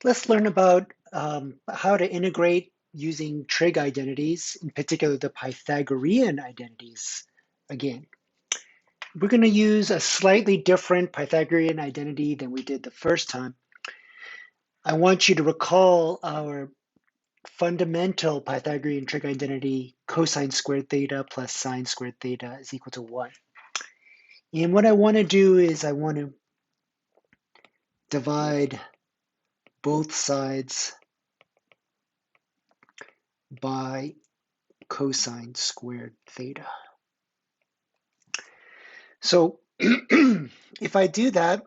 Let's learn about how to integrate using trig identities, in particular the Pythagorean identities again. We're going to use a slightly different Pythagorean identity than we did the first time. I want you to recall our fundamental Pythagorean trig identity, cosine squared theta plus sine squared theta is equal to 1. And what I want to do is I want to divide both sides by cosine squared theta. So if I do that,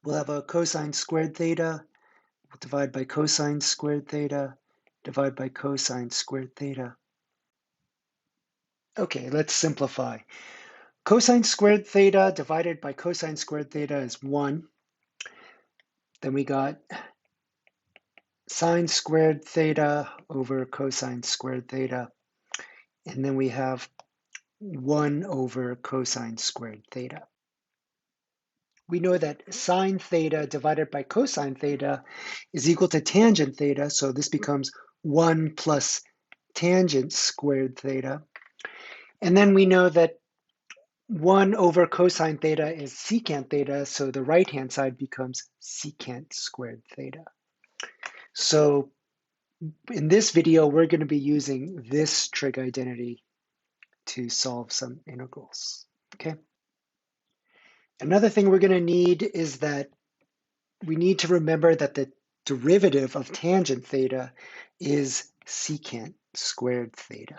we'll have a cosine squared theta, we'll divide by cosine squared theta, divide by cosine squared theta. Okay, let's simplify. Cosine squared theta divided by cosine squared theta is 1. Then we got sine squared theta over cosine squared theta. And then we have 1 over cosine squared theta. We know that sine theta divided by cosine theta is equal to tangent theta, so this becomes 1 plus tangent squared theta. And then we know that 1 over cosine theta is secant theta, so the right-hand side becomes secant squared theta. So in this video, we're going to be using this trig identity to solve some integrals, okay? Another thing we're going to need is that we need to remember that the derivative of tangent theta is secant squared theta.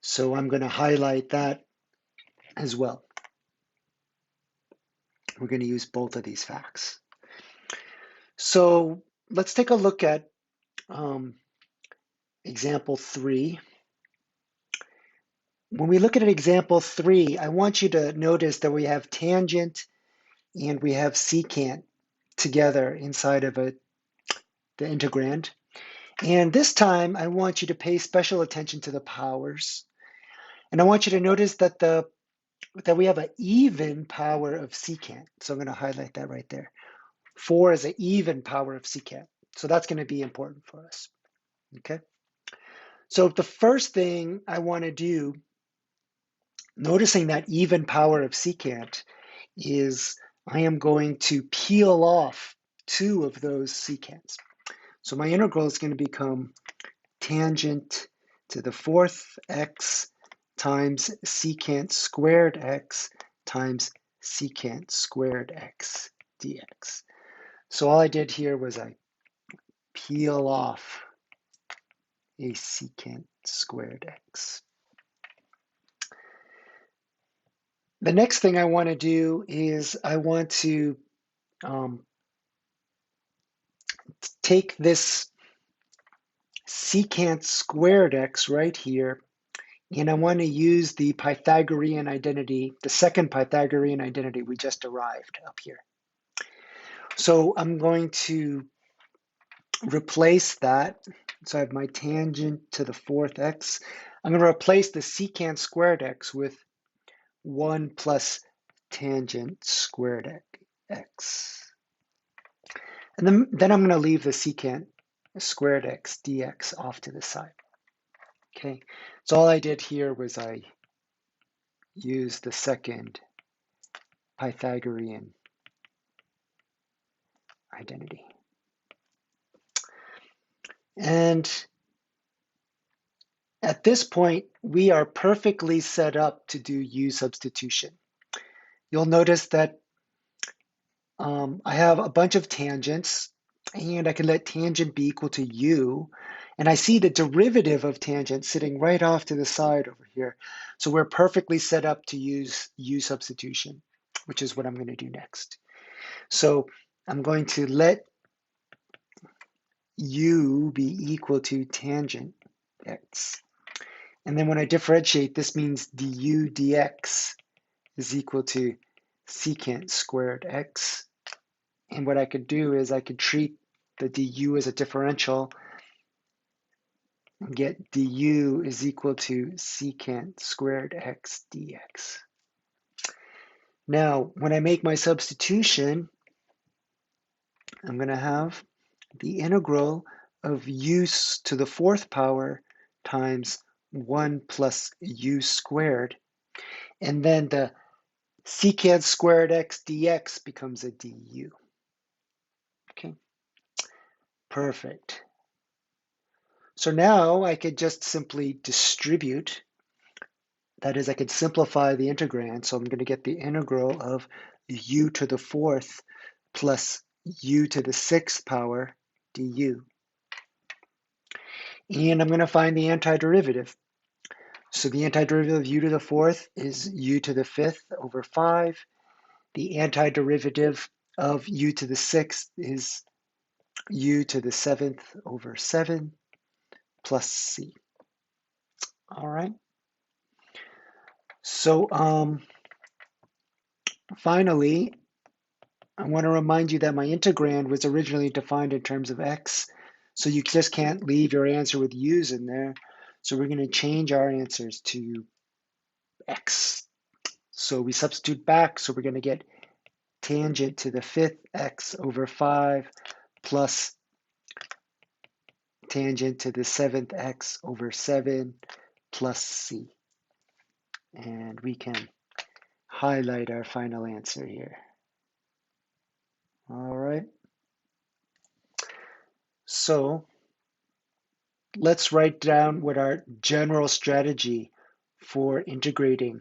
So I'm going to highlight that as well. We're going to use both of these facts. So let's take a look at example 3. When we look at example 3, I want you to notice that we have tangent and we have secant together inside of the integrand. And this time, I want you to pay special attention to the powers. And I want you to notice that we have an even power of secant. So I'm going to highlight that right there. 4 is an even power of secant. So that's going to be important for us. Okay. So the first thing I want to do, noticing that even power of secant, is I am going to peel off 2 of those secants. So my integral is going to become tangent to the 4th x times secant squared x times secant squared x dx. So all I did here was I peel off a secant squared x. The next thing I want to do is I want to take this secant squared x right here, and I want to use the Pythagorean identity, the second Pythagorean identity we just derived up here. So I'm going to replace that. So I have my tangent to the 4th x. I'm going to replace the secant squared x with 1 plus tangent squared x. And then I'm going to leave the secant squared x dx off to the side. Okay, so all I did here was I used the second Pythagorean identity. And at this point, we are perfectly set up to do U substitution. You'll notice that I have a bunch of tangents, and I can let tangent be equal to U. And I see the derivative of tangent sitting right off to the side over here. So we're perfectly set up to use U substitution, which is what I'm going to do next. So I'm going to let U be equal to tangent x. And then when I differentiate, this means du dx is equal to secant squared x. And what I could do is I could treat the du as a differential and get du is equal to secant squared x dx. Now, when I make my substitution, I'm going to have the integral of u to the fourth power times 1 plus u squared. And then the secant squared x dx becomes a du. Okay, perfect. So now I could just simply distribute. That is, I could simplify the integrand. So I'm going to get the integral of u to the fourth plus u to the sixth power du. And I'm going to find the antiderivative. So the antiderivative of u to the fourth is u to the fifth over 5. The antiderivative of u to the sixth is u to the seventh over 7 plus c. All right. So finally, I want to remind you that my integrand was originally defined in terms of x. So you just can't leave your answer with u's in there. So we're going to change our answers to x. So we substitute back. So we're going to get tangent to the fifth x over 5 plus tangent to the seventh x over 7 plus c. And we can highlight our final answer here. All right. So let's write down what our general strategy for integrating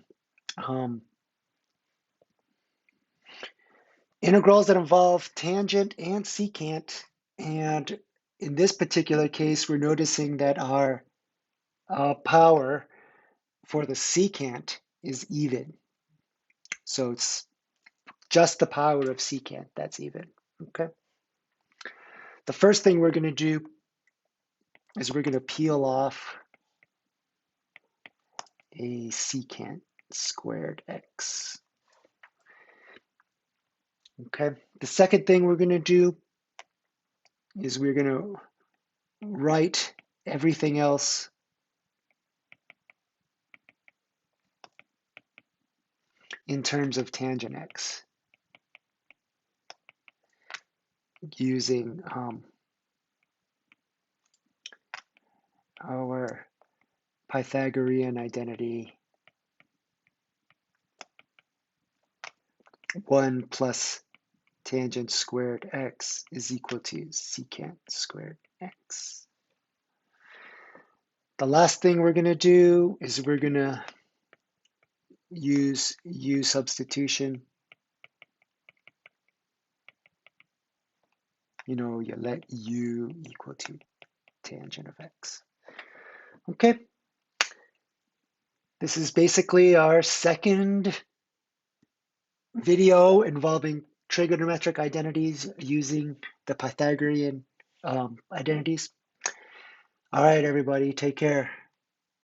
integrals that involve tangent and secant. And in this particular case, we're noticing that our power for the secant is even. So it's just the power of secant that's even. Okay. The first thing we're going to do is we're going to peel off a secant squared x. Okay. The second thing we're going to do is we're going to write everything else in terms of tangent x using our Pythagorean identity 1 plus tangent squared x is equal to secant squared x. The last thing we're going to do is we're going to use u substitution. You let u equal to tangent of x. Okay. This is basically our second video involving trigonometric identities using the Pythagorean identities. All right, everybody, take care.